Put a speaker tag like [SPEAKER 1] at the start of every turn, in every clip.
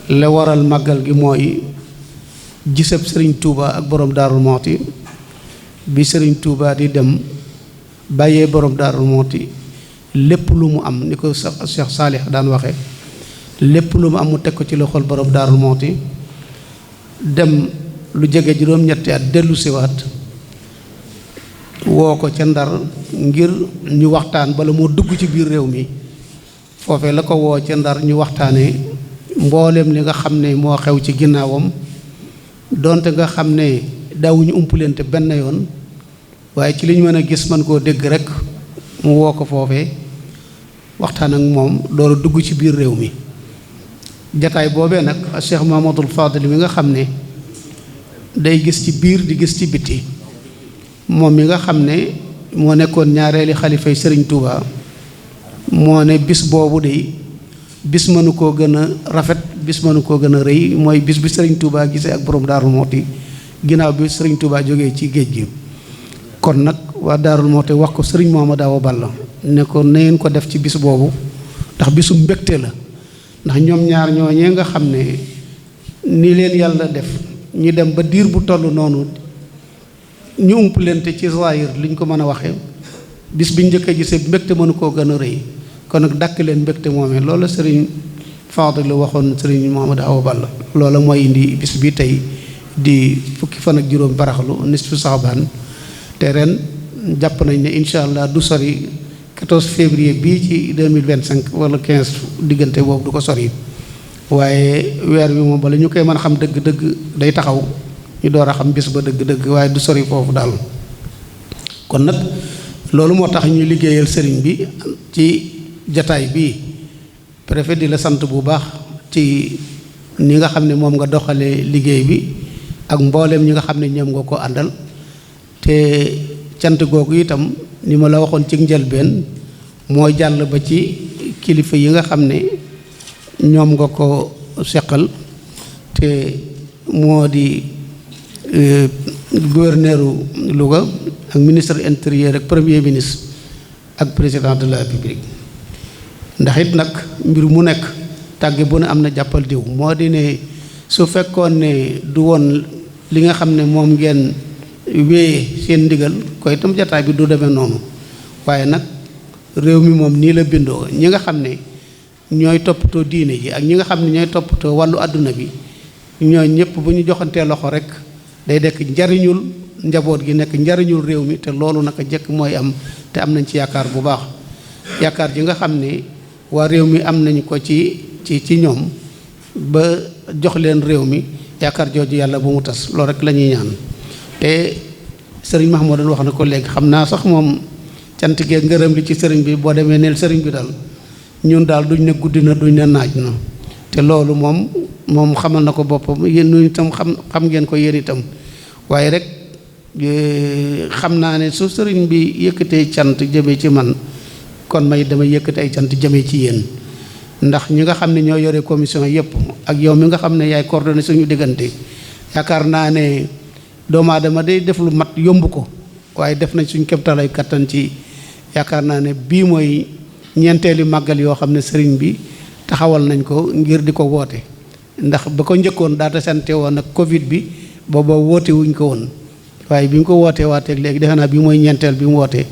[SPEAKER 1] la waral màggal gi mooy gisab sëriñ Touba ak borom Daaru Muxti bi sëriñ Touba di dem bàyyee borom Daaru Muxti lépp lu mu am ni ko Cheikh Saalih daan waxe lépp lu mu am mu teg ko ci loxol borom Daaru Muxti dem lu jege juróom-ñetti at dellu siwaat woo ko ca Ndar ngir ñu waxtaan bala moo dugg ci biir réew mi foofee la ko woo ca Ndar ñu waxtaanee mbooleem li nga xam ne moo xew ci ginnaawam donte nga xam ne daawuñu umpulente benn yoon waaye ci li ñu mën a gis man koo dégg rek mu woo ko foofee waxtaan ak moom door a dugg ci biir réew mi jataay boobee nag Cheikh Mahamadul Fadil mi nga xam ne day gis ci biir di gis ci biti moom mi nga xam ne moo nekkoon ñaareeli xalifay Sëriñ Touba moo ne bis boobu de bis mënu koo gën a rafet bis mënu koo gën a rëy mooy bis bi Sëriñ Touba gisee ak borom Daaru Muxti ginnaaw bi Sëriñ Touba jógee ci géej gi kon nag waa Daaru Muxti wax ko Sëriñ Mamadou Awa Balla ne ko na ngeen ko def ci bis boobu ndax bisu mbégte la ndax ñoom ñaar ñooñee nga xam ne ni leen yàlla def ñu dem ba diir bu toll noonu ñu umpalante ci zaahir li ñu ko mën a waxee bis bi njëkk a gisee mbégte mënu koo gën a rëy kon nag dàkk leen mbégte moomee loolu sëriñ Fadil waxoon sëriñ Mamadou Awa Balla loola mooy indi bis bi tey di fukki fan ak juróom baraxlu nisfu Saxbaan te ren jàpp nañ ne incha allah du sori 14 février bii ci 2025 wala 15 diggante boobu du ko sori waaye weer bi moom bala ñu koy mën a xam dëgg-dëgg day taxaw ñu door a xam bis ba dëgg-dëgg waaye du sori foofu daal kon nag loolu moo tax ñu liggéeyal sëriñ bi ci jataay bii préfet di la sant bu baax ci ni nga xam ne moom nga doxalee liggéey bi ak mbooleem ñi nga xam ne ñoom nga ko àndal te cant googu itam ni ma la waxoon ci njëlbeen mooy jàll ba ci kilifa yi nga xam ne ñoom nga ko seqal te moo di gouverneuru Louga ak ministre intérieur ak premier ministre ak président de la République ndax it nag mbir mu nekk tàgge bu ne am na jàppal diw moo di ne su fekkoon ne du woon li nga xam ne moom ngeen wéyee seen ndigal koy itam jataay bi du demee noonu waaye nag réew mi moom nii la bindoo ñi nga xam ne ñooy toppatoo diine ji ak ñi nga xam ne ñooy toppatoo wàllu àdduna bi ñooy ñëpp bu ñu joxantee loxo rek day dekk njariñul njaboot gi nekk njariñul réew mi te loolu naka jëkk mooy am te am nañ ci yaakaar bu baax yaakaar ji nga xam ne waa réew mi am nañ ko ci ñoom ba jox leen réew mi yaakaar jooju yàlla bu mu tas loolu rek la ñuy ñaan te sëriñ Mahmoudane wax na ko léegi xam naa sax moom cant geeg ngërëm li ci sëriñ bi boo demee neel sëriñ bi daal ñun daal duñ ne guddi na duñ ne naaj na te loolu moom xamal na ko boppam yéen ñu itam xam ngeen ko yéen itam waaye rek xam naa ne su sëriñ bi yëkkatee cant jëmee ci man kon may damay yëkkate ay cant jëmee ci yéen ndax ñi nga xam ne ñoo yore commission yëpp ak yow mi nga xam ne yaay coordonné suñu diggante yaakaar naa ne doomu aadama day def lu mat yomb ko waaye def nañ suñ kemtalay kattan ci yaakaar naa ne bii mooy ñeenteeli màggal yoo xam ne sëriñ bi taxawal nañ ko ngir di ko woote ndax ba ko njëkkoon daata sante woon ak Covid bi booba woote wuñ ko woon waaye bi ñu ko wootee waateeg léegi defe naa bi mooy ñeenteel bi mu wootee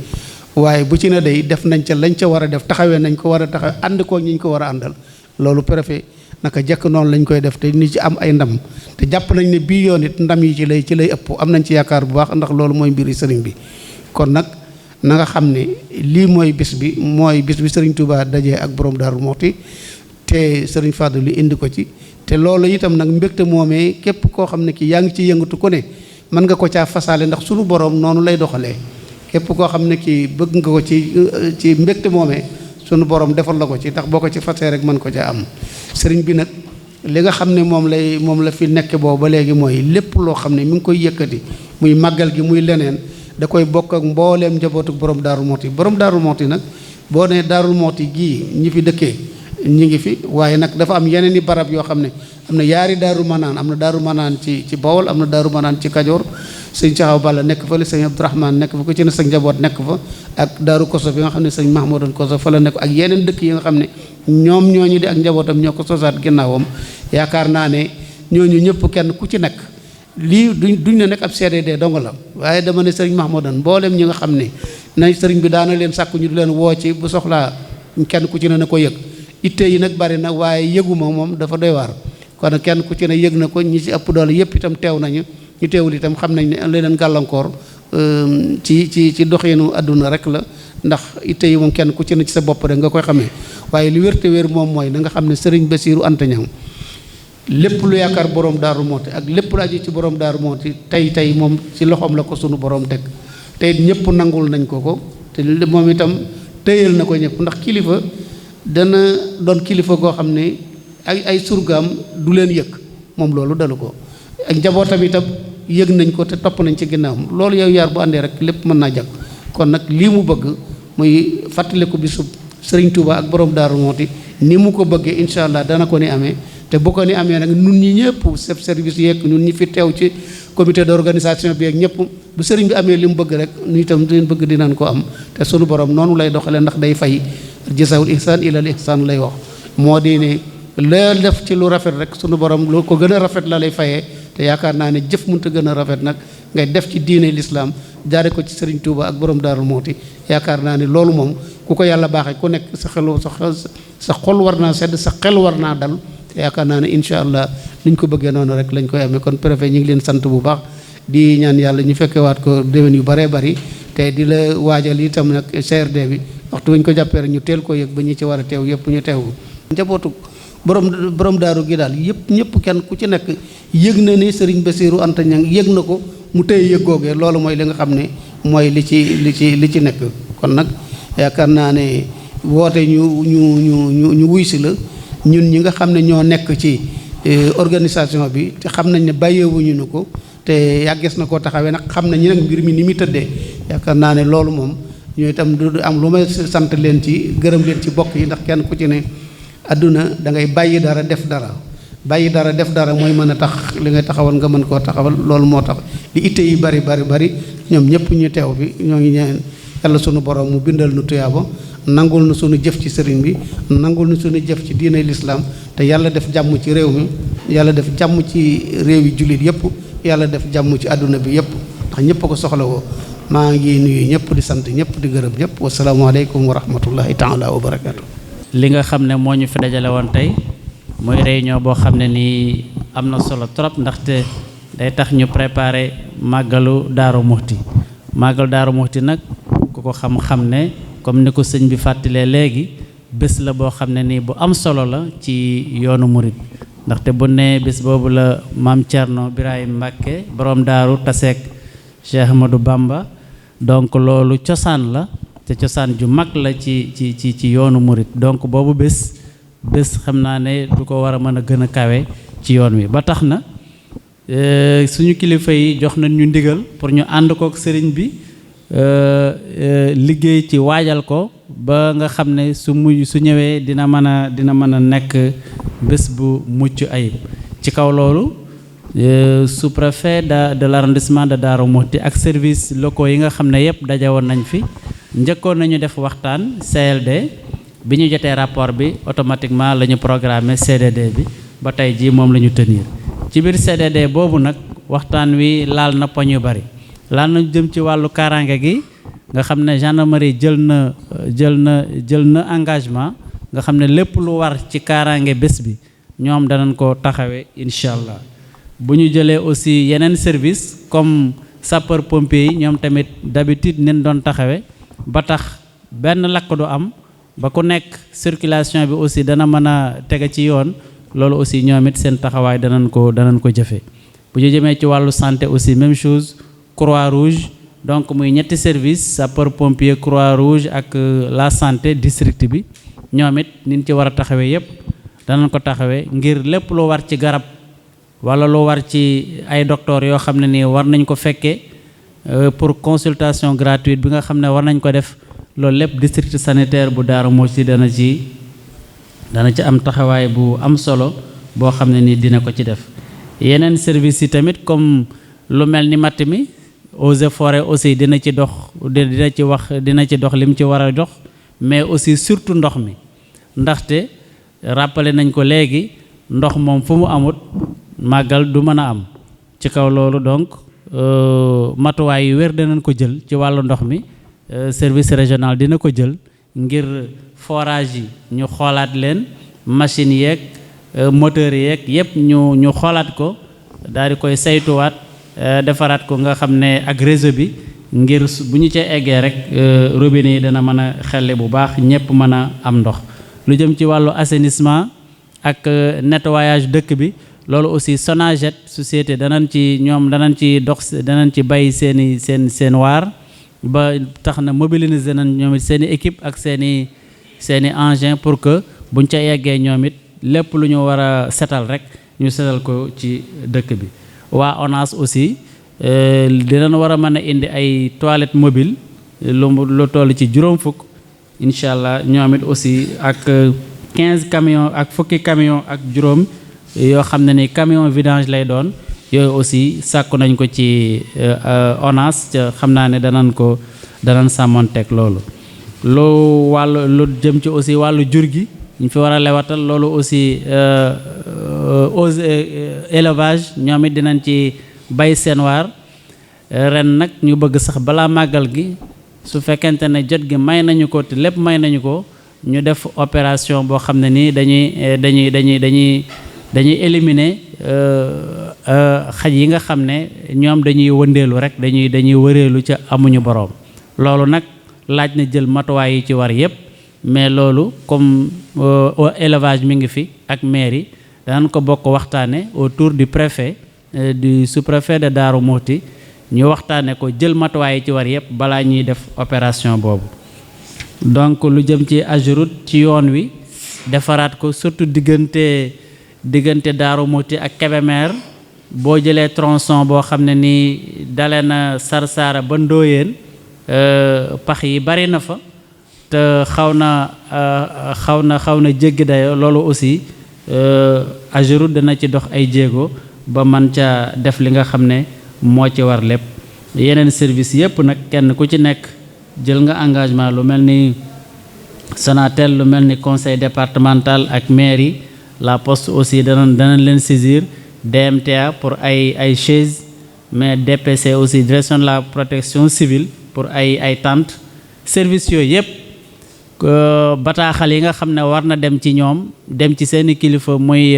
[SPEAKER 1] waaye bu ci ne day def nañ ca lañ ca war a def taxawee nañ ko war a taxaw ànd koo ñi ñu ko war a àndal loolu préfet naka jekk noonu lañ koy def te ni ci am ay ndam te jàpp nañ ne bii yoon it ndam yi ci lay ëpp am nañ ci yaakaar bu baax ndax loolu mooy mbiri sëriñ bi kon nag na nga xam ne lii mooy bis bi sëriñ Touba dajee ak borom Daaru Muxti te sëriñ Fadlu li indi ko ci te loolu itam nag mbégte moomee képp koo xam ne ki yaa ngi ci yëngatu ku ne mën nga ko caa fasaale ndax sunu borom noonu lay doxalee képp koo xam ne kii bëgg nga ko ci mbégte moomee sunu borom defal la ko ci ndax boo ko ci fasee rek mën ko caa am sëriñ bi nag li nga xam ne moom la fi nekk boobu ba léegi mooy lépp loo xam ne mi ngi koy yëkkati muy màggal gi muy leneen da koy bokk ak mbooleem njabootu borom Daaru Muxti borom Daaru Muxti nag boo nee Daaru Muxti gii ñi fi dëkkee ñi ngi fi waaye nag dafa am yeneen i barab yoo xam ne am na yaari daaru manaan am na daaru manaan ci Bawol am na daaru manaan ci Kajoor sëñ Caxaw Balla nekk fa la sëñ Abdourahmane nekk fa ku ci ne sa njaboot nekk fa ak daaru Koso bi nga xam ne sëñ Mahmoudan Koso fa la nekk ak yeneen dëkk yi nga xam ne ñoom ñooñu di ak njabootam ñoo ko sosaat ginnaawam yaakaar naa ne ñooñu ñëpp kenn ku ci nekk lii duñ ne nekk ab CDD dong la waaye dama ne sëriñ Mahmoudan mboolem ñi nga xam ne nañ sëriñ bi daana leen sàkku ñu di leen woo ci bu soxlaa kenn ku ci ne na ko yëg itte yi nag bari na waaye yëguma moom dafa doy waar kon kenn ku ci ne yëg na ko ñi ci ëpp doole yëpp itam teew nañu ñu teewul itam xam nañ ne leen gàllankoor ci doxinu àdduna rek la ndax itte yi moom kenn ku ci ne ci sa bopp rek nga koy xamee waaye li wér te wér moom mooy na nga xam ne sëriñ Bassirou Anta Niang lépp lu yaakaar borom Daaru Muxti ak lépp lu aju ci borom Daaru Muxti tey moom ci loxoom la ko sunu borom teg te it ñëpp nangul nañ ko te moom itam téyal na ko ñëpp ndax kilifa dana doon kilifa goo xam ne ay surgaam du leen yëg moom loolu dalu ko ak njabootam itam yëg nañ ko te topp nañ ci ginnaawam loolu yow yaar bu àndee rek lépp mën naa jag kon nag lii mu bëgg muy fàttaliku bisub Sëriñ Touba ak borom Daaru Muxti ni mu ko bëggee incha allah dana ko ni amee te bu ko ni amee nag nun ñi ñëpp chef service yeeg ñun ñi fi teew ci comité d'organisation bi ak ñëpp bu sëriñ bi amee li mu bëgg rek nu itam leen bëgg dinañ ko am te sunu borom noonu lay doxalee ndax day fay jazaa'ul ihsaan ilal ihsaan lay wax moo di ne la def ci lu rafet rek sunu borom lu ko gën a rafet la lay fayee te yaakaar naa ne jëf mënut a gën a rafet nag ngay def ci diine l'islam jaare ko ci Sëriñ Tuuba ak borom Daaru Muxti yaakaar naa ne loolu moom ku ko yàlla baaxee ku nekk sa xol war naa sedd sa xel war naa dal te yaakaar naa ne incha allah niñ ko bëggee noonu rek lañ koy amee kon préfet ñu ngi leen sant bu baax di ñaan yàlla ñu fekkewaat ko déwén yu baree bari te di la waajal itam nag CRD bi waxtu bu ñu ko jàppee rek ñu teel ko yëg ba ñu ci war a teew yëpp ñu teew njabootu borom daaru gi daal yëpp ñëpp kenn ku ci nekk yëg na ni Serigne Bassirou Anta Niang yëg na ko mu téye yëg googee loolu mooy li nga xam ne mooy li ci nekk kon nag yaakaar naa ne woote ñu wuy si la ñun ñi nga xam ne ñoo nekk ci organisation bi te xam nañ ne bàyyeewuñu nu ko te yàggees na koo taxawee nag xam nañu nag mbir mi ni muy tëddee yaakaar naa ne loolu moom ñooy itam du am lu may sant leen ci gërëm leen ci bokk yi ndax kenn ku ci ne àdduna da ngay bàyyi dara def dara mooy mën a tax li ngay taxawal nga mën koo taxawal loolu moo tax li itte yi bari ñoom ñëpp ñu teew bi ñoo ngi ñaan yàlla sunu borom mu bindal nu tuyaaba nangul na sunu jëf ci sëriñ bi nangul na sunu jëf ci diine lislaam te yàlla def jàmm ci réew mi yàlla def jàmm ci réew yi jullit yëpp yàlla def jàmm ci àdduna bi yëpp ndax ñëpp a ko soxla woo maa ngi nuyu ñëpp di sant ñëpp di gërëm ñëpp wasalaamaaleykum wa rahmatullahi taala wa barakaatu.
[SPEAKER 2] li nga xam ne moo ñu fi dajale woon tey mooy réunion boo xam ne nii am na solo trop ndaxte day tax ñu préparer màggalu Daaru Muxti nag ku ko xam ne comme ni ko sëñ bi fàttalee léegi bés la boo xam ne nii bu am solo la ci yoonu murit ndaxte bu ne bés boobu la maam Thierno Birahim Mbacke borom daaru taseek Cheikh Ahmadou Bamba donc loolu cosaan la te cosaan ju mag la ci yoonu murit donc boobu bés xam naa ne du ko war a mën a gën a kawe ci yoon wi ba tax na suñu kilifa yi jox nañ ñu ndigal pour ñu ànd kook sëriñ bi liggéey ci waajal ko ba nga xam ne su ñëwee dina mën a nekk bés bu mucc ayib ci kaw loolu sous-préfet de l'arrondissement de Darou Mouhty ak services locaux yi nga xam ne yëpp dajewoon nañ fi njëkkoon nañu def waxtaan CLD bi ñu jotee rapport bi automatiquement la ñu programmé CDD bi ba tey jii moom la ñu tenir ci biir CDD boobu nag waxtaan wi laal na poñ yu bari laal na jëm ci wàllu kaaraange gi nga xam ne gendarmerie jël na engagement nga xam ne lépp lu war ci kaaraange bés bi ñoom danañ ko taxawee incha allah bu ñu jëlee aussi yeneen service comme sapeur pompier yi ñoom tamit d'habitude nen doon taxawee ba tax benn lakk du am ba ku nekk circulation bi aussi dana mën a tege ci yoon loolu aussi ñoom it seen taxawaay danañ ko jëfee bu ñu jëmee ci wàllu santé aussi même chose Croix-Rouge donc muy ñetti service sapeur pompier Croix-Rouge ak la santé district bi ñoom it niñ ci war a taxawee yépp danañ ko taxawee ngir lépp lu war ci garab wala lu war ci ay docteur yoo xam ne nii war nañ ko fekkee pour consultation gratuite bi nga xam ne war nañ ko def loolu lépp district sanitaire bu Darou Mouhty dana ci am taxawaay bu am solo boo xam ne ni dina ko ci def. yeneen service yi tamit comme lu mel ni matt mi eaux et forêts aussi dina ci dox dina ci dox lim ci war a dox, mais aussi surtout ndox mi, ndaxte rappelé nañ ko léegi ndox moom fu mu amut màggal du mën a am. ci kaw loolu donc matuwaay yu wér dinañ ko jël ci wàllu ndox mi, service régional dina ko jël ngir forage yi ñu xoolaat leen, machines yeeg moteurs yeeg yëpp ñu xoolaat ko daal di koy saytuwaat, defaraat ko nga xam ne ak réseau bi ngir bu ñu ca eggee rek robinet yi dana mën a xelle bu baax, ñëpp mën a am ndox. lu jëm ci wàllu assainissement ak nettoyage dëkk bi, loolu aussi Sonaget société danañ ci bay seen waar, ba tax na mobiliser nañ ñoom it seen i équipe ak seen i engin pour que buñ ca yeggee ñoom it lépp lu ñu war a setal rek ñu setal ko ci dëkk bi. waa ONAS aussi dinañ war a mën a indi ay toilettes mobiles lu toll ci 50 incha allah, ñoom it aussi ak 15 camions ak fukki camions ak juróom yoo xam ne ni camion vidange lay doon, yooyu aussi sàkku nañ ko ci ONAS, xam naa ne danañ sàmmonteeg loolu. lu jëm ci aussi wàllu jur gi ñu fi war a lewatal, loolu aussi élevage ñoom it dinañ ci bay seen waar. ren nag ñu bëgg sax balaa màggal gi su fekkente ne jot gi may nañu ko te lépp may nañu ko, ñu def opération boo xam ne nii dañuy éliminer xaj yi nga xam ne ñoom dañuy wëndeelu rek dañuy wëreelu ca amuñu boroom. loolu nag laaj na jël matuwaay yi ci war yépp, mais loolu comme élevage mi ngi fi ak mairie danañ ko bokk waxtaane autour du préfet du sous-préfet de Darou Mouhty, ñu waxtaane ko jël matuwaay yi ci war yépp balaa ñuy def opération boobu. donc lu jëm ci AGEROUTE ci yoon wi defaraat ko, surtout diggante Darou Mouhty ak Kébémer, boo jëlee tronçon boo xam ne nii dale na Sarsara ba Ndoyeen, pax yi bari na fa te xaw na jéggi dayo. loolu aussi AGEROUTE dana ci dox ay jéego ba man ca def li nga xam ne moo ci war lépp. yeneen service yépp nag kenn ku ci nekk jël nga engagement, lu mel ni Sonatel, lu mel ni conseil départemental ak mairie, la poste aussi danañ leen saisir, DMTA pour ay chaises, mais DPC aussi direction de la protection civile pour ay tentes. service yooyu yépp bataaxal yi nga xam ne war na dem ci ñoom, dem ci seeni kilifa muy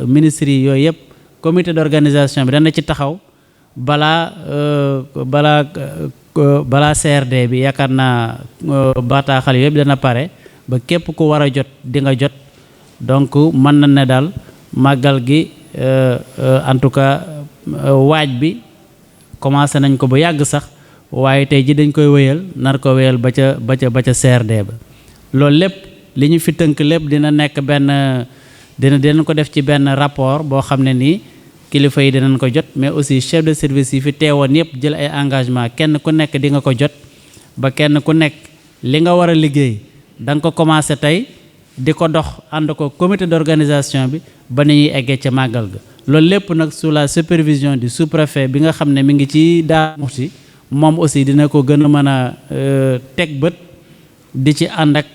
[SPEAKER 2] ministres yi, yooyu yépp comité d'organisation bi dana ci taxaw balaa CRD bi. yaakaar naa bataaxal yooyu yépp dana pare ba képp ku war a jot di nga jot. donc mën na ne daal màggal gi en tout cas waaj bi commencé nañ ko ba yàgg sax, waaye tey ji dañ koy wéyal, nar ko wéyal ba ca CRD ba. loolu lépp li ñu fi tënk lépp dina nekk dinañ ko def ci benn rapport boo xam ne nii kilifa yi dinañ ko jot, mais aussi chef de service yi fi teewoon yépp jël ay engagement, kenn ku nekk di nga ko jot, ba kenn ku nekk li nga war a liggéey da nga ko commencé tey di ko dox ànd ko comité d'organisation bi ba ni ñuy eggee ca màggal ga. loolu lépp nag sous la supervision du sous-préfet bi nga xam ne mi ngi ci Darou Mouhty, moom aussi dina ko gën a mën a teg bët, di ci ànd ak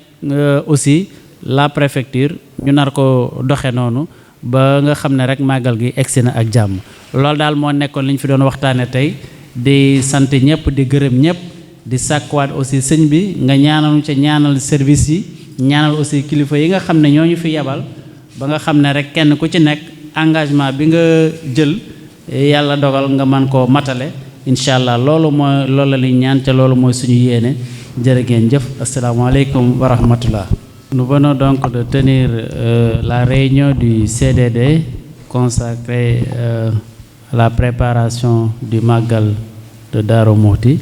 [SPEAKER 2] aussi la préfecture, ñu nar ko doxe noonu ba nga xam ne rek màggal gi egsi na ak jàmm. loolu daal moo nekkoon li ñu fi doon waxtaane tey, di sant ñëpp, di gërëm ñëpp, di sàkkuwaat aussi sëñ bi nga ñaanal ca ñaanal service yi, ñaanal aussi kilifa yi nga xam ne ñoo ñu fi yabal, ba nga xam ne rek kenn ku ci nekk engagement bi nga jël yàlla dogal nga man koo matale incha allah. loolu la ñuy ñaan te loolu mooy suñu yéene. jërë ngeen jëf. asalaamaaleykum wa rahmatullah. Nous venons donc de tenir la réunion du CDD consacrée à la préparation du Magal de Darou Mouhty,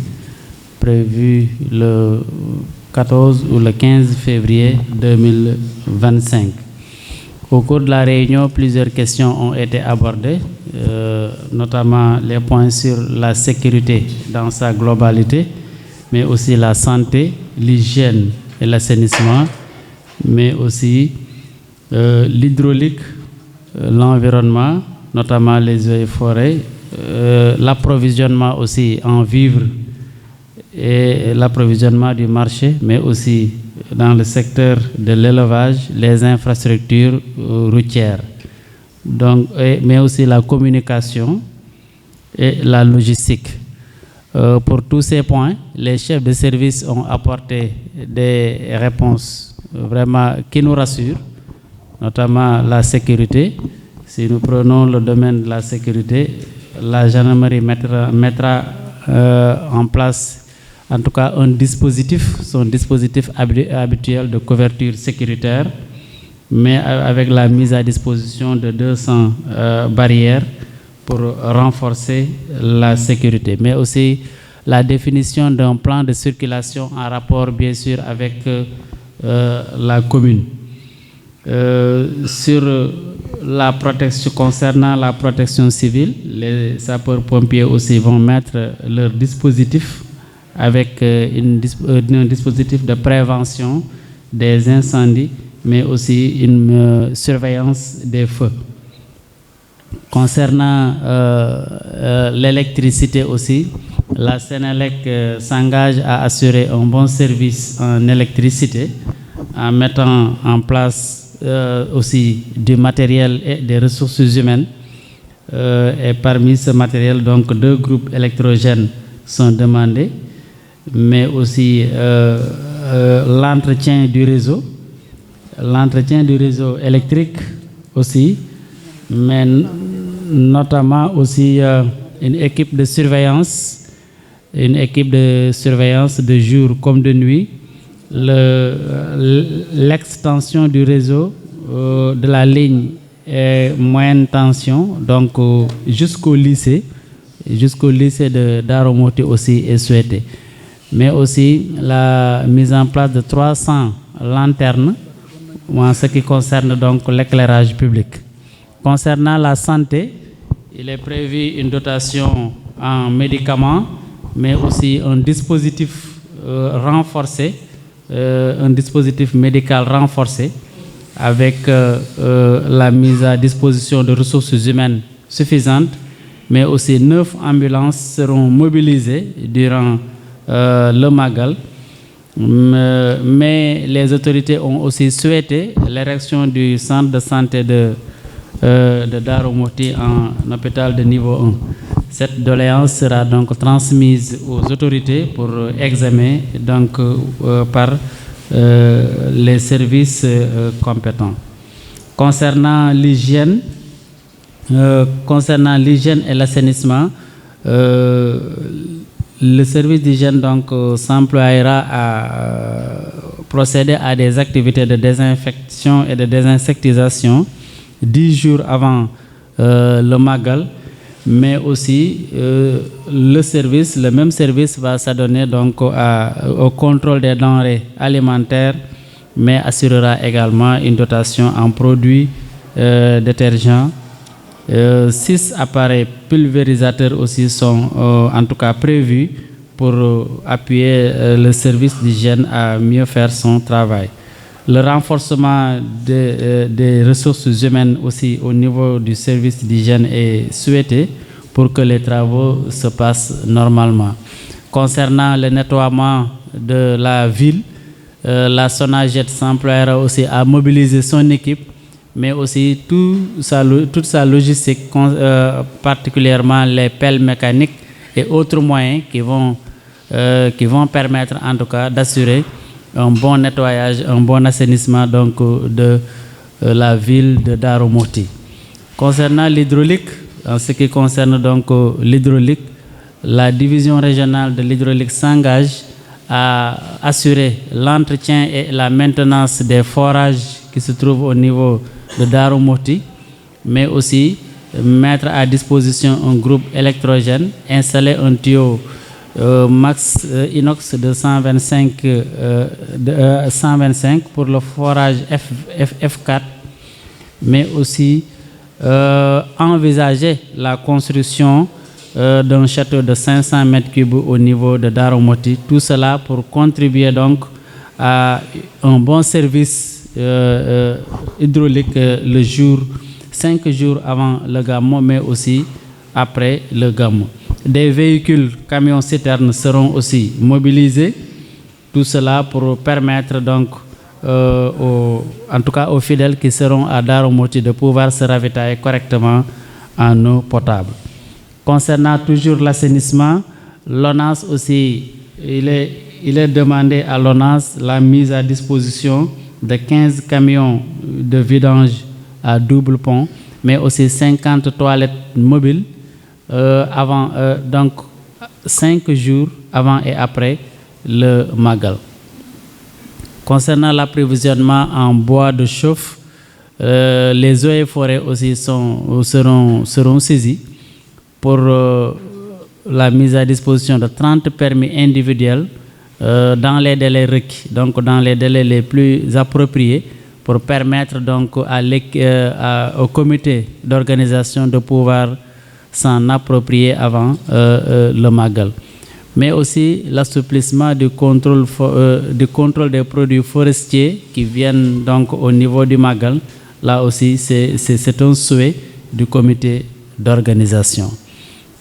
[SPEAKER 2] prévu le 14 ou le 15 février 2025. Au cours de la réunion, plusieurs questions ont été abordées, notamment les points sur la sécurité dans sa globalité, mais aussi la santé, l'hygiène et l'assainissement, mais aussi l'hydraulique, l'environnement, notamment les eaux et forêts, l'approvisionnement aussi en vivres et l'approvisionnement du marché, mais aussi dans le secteur de l'élevage, les infrastructures routières, donc, mais aussi la communication et la logistique. Pour tous ces points, les chefs de service ont apporté des réponses vraiment qui nous rassurent, notamment la sécurité. Si nous prenons le domaine de la sécurité, la gendarmerie mettra en place en tout cas son dispositif habituel de couverture sécuritaire, mais avec la mise à disposition de 200 barrières pour renforcer la sécurité, mais aussi la définition d'un plan de circulation en rapport bien sûr avec la commune. Sur la protection, concernant la protection civile, les sapeurs-pompiers aussi vont mettre leur dispositif avec un dispositif de prévention des incendies, mais aussi une surveillance des feux. Concernant l'électricité aussi, la Sénélec s'engage à assurer un bon service en électricité en mettant en place aussi du matériel et des ressources humaines. Et parmi ce matériel, donc 2 groupes électrogènes sont demandés, mais aussi l'entretien du réseau électrique aussi, mais notamment aussi une équipe de surveillance de jour comme de nuit, l'extension du réseau de la ligne moyenne tension, donc jusqu'au lycée de Darou Mouhty aussi est souhaité, mais aussi la mise en place de 300 lanternes en ce qui concerne donc l'éclairage public. Concernant la santé, il est prévu une dotation en médicaments, mais aussi un dispositif renforcé, un dispositif médical renforcé avec la mise à disposition de ressources humaines suffisantes, mais aussi 9 ambulances seront mobilisées durant le Magal. Mais les autorités ont aussi souhaité l'érection du centre de santé de Darou Mouhty en hôpital de niveau 1. Cette doléance sera donc transmise aux autorités pour examen donc, par les services compétents. Concernant l'hygiène et l'assainissement, le service d'hygiène donc s'emploiera à procéder à des activités de désinfection et de désinsectisation 10 jours avant le Magal, mais aussi le même service va s'adonner donc au contrôle des denrées alimentaires, mais assurera également une dotation en produits détergents. 6 appareils pulvérisateurs aussi sont en tout cas prévus pour appuyer le service d'hygiène à mieux faire son travail. Le renforcement des ressources humaines aussi au niveau du service d'hygiène est souhaité pour que les travaux se passent normalement. Concernant le nettoiement de la ville, la SONAGED s'emploiera aussi à mobiliser son équipe, mais aussi toute sa logistique, particulièrement les pelles mécaniques et autres moyens qui vont permettre en tout cas d'assurer un bon nettoyage, un bon assainissement donc, de la ville de Darou Mouhty. Concernant l'hydraulique, en ce qui concerne donc l'hydraulique, la division régionale de l'hydraulique s'engage à assurer l'entretien et la maintenance des forages qui se trouvent au niveau de Darou Mouhty, mais aussi mettre à disposition un groupe électrogène, installer un tuyau max inox de 125 pour le forage F4, mais aussi envisager la construction d'un château de 500 m3 au niveau de Darou Mouhty. Tout cela pour contribuer donc à un bon service hydraulique le 5 jours avant le Gamou, mais aussi après le Gamou. Des véhicules camions-citernes seront aussi mobilisés. Tout cela pour permettre donc, en tout cas aux fidèles qui seront à Darou Mouhty, de pouvoir se ravitailler correctement en eau potable. Concernant toujours l'assainissement, l'ONAS aussi, il est demandé à l'ONAS la mise à disposition de 15 camions de vidange à double pont, mais aussi 50 toilettes mobiles donc 5 jours avant et après le Magal. Concernant l'approvisionnement en bois de chauffe, les eaux et forêts aussi seront saisies pour la mise à disposition de 30 permis individuels dans les délais requis, donc dans les délais les plus appropriés, pour permettre donc au comité d'organisation de pouvoir s'en approprier avant le Magal. Mais aussi l'assouplissement du contrôle des produits forestiers qui viennent donc au niveau du Magal. Là aussi, c'est un souhait du comité d'organisation.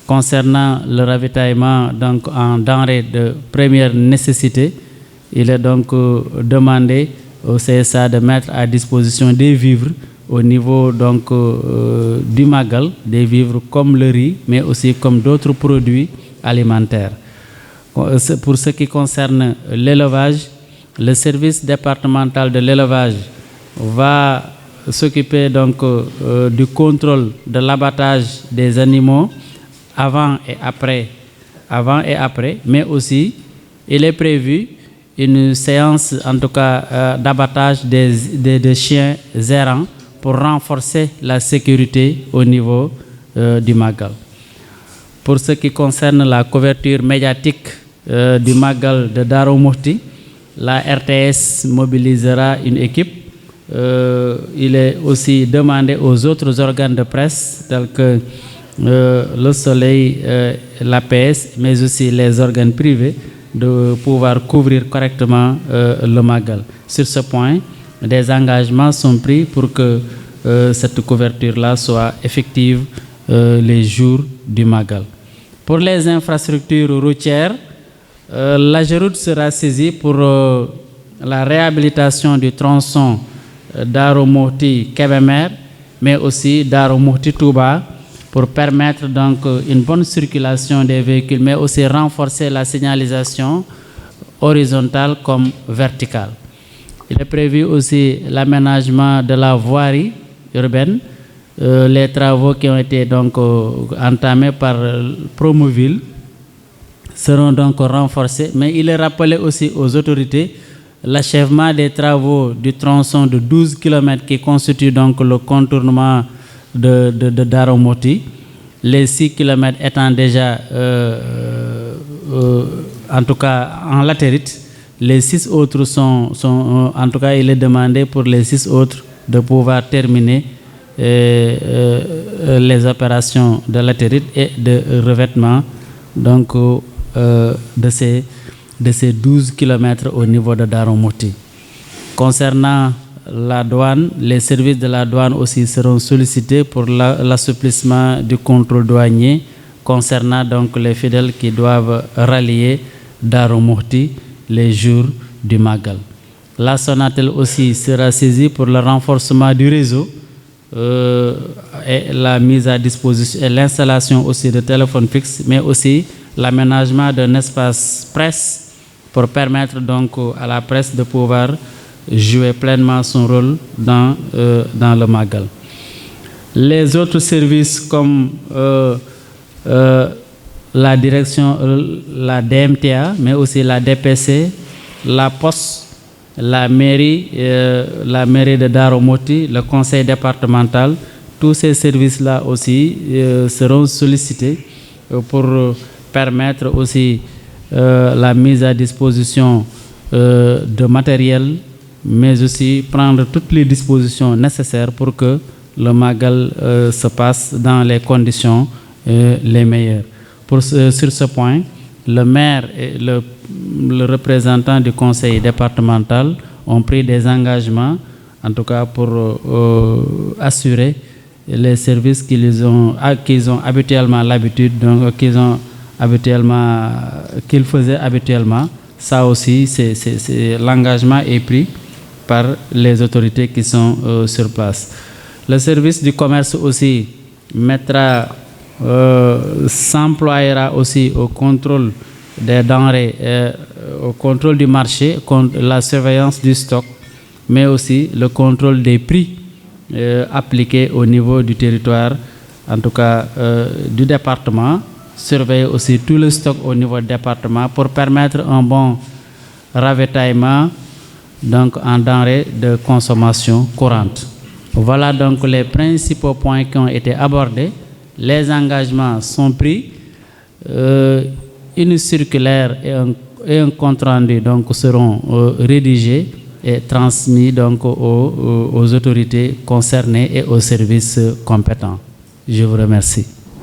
[SPEAKER 2] Concernant le ravitaillement donc, en denrées de première nécessité, il est donc demandé au CSA de mettre à disposition des vivres au niveau donc, du Magal, des vivres comme le riz, mais aussi comme d'autres produits alimentaires. Pour ce qui concerne l'élevage, le service départemental de l'élevage va s'occuper donc du contrôle de l'abattage des animaux avant et après, mais aussi il est prévu une séance en tout cas d'abattage des chiens errants pour renforcer la sécurité au niveau du Magal. Pour ce qui concerne la couverture médiatique du Magal de Darou Mouhty, la RTS mobilisera une équipe. Il est aussi demandé aux autres organes de presse tels que le Soleil, l'APS, mais aussi les organes privés de pouvoir couvrir correctement le Magal. Sur ce point, des engagements sont pris pour que cette couverture-là soit effective les jours du Magal. Pour les infrastructures routières, l'AGEROUTE sera saisie pour la réhabilitation du tronçon Darou Mouhty-Kébémer, mais aussi Darou Mouhty-Touba, pour permettre donc une bonne circulation des véhicules, mais aussi renforcer la signalisation horizontale comme verticale. Il est prévu aussi l'aménagement de la voirie urbaine, les travaux qui ont été donc entamés par Promoville seront donc renforcés, mais il est rappelé aussi aux autorités l'achèvement des travaux du tronçon de 12 km qui constitue donc le contournement de Darou Mouhty, les 6 km étant déjà en tout cas en latérite, les 6 autres sont en tout cas il est demandé pour les 6 autres de pouvoir terminer les opérations de latérite et de revêtement donc de ces 12 km au niveau de Darou Mouhty. Concernant la douane, les services de la douane aussi seront sollicités pour l'assouplissement du contrôle douanier concernant donc les fidèles qui doivent rallier Darou Mouhty les jours du Magal. La Sonatel aussi sera saisie pour le renforcement du réseau et la mise à disposition et l'installation aussi de téléphones fixes, mais aussi l'aménagement d'un espace presse pour permettre donc à la presse de pouvoir jouer pleinement son rôle dans le Magal. Les autres services comme la direction, la DMTA, mais aussi la DPC, la Poste, la mairie de Darou Mouhty, le conseil départemental, tous ces services-là aussi seront sollicités pour permettre aussi la mise à disposition de matériel, mais aussi prendre toutes les dispositions nécessaires pour que le Magal se passe dans les conditions les meilleures. Sur ce point, le maire et le représentant du conseil départemental ont pris des engagements en tout cas pour assurer les services qu'ils ont habituellement l'habitude, donc qu'ils faisaient habituellement. Ça aussi, l'engagement est pris par les autorités qui sont sur place. Le service du commerce aussi s'employera aussi au contrôle des denrées, au contrôle du marché, la surveillance du stock, mais aussi le contrôle des prix appliqués au niveau du territoire, en tout cas du département, surveiller aussi tout le stock au niveau du département pour permettre un bon ravitaillement donc en denrées de consommation courante. Voilà donc les principaux points qui ont été abordés. Les engagements sont pris. Une circulaire et un compte rendu donc seront rédigés et transmis donc aux autorités concernées et aux services compétents. Je vous remercie.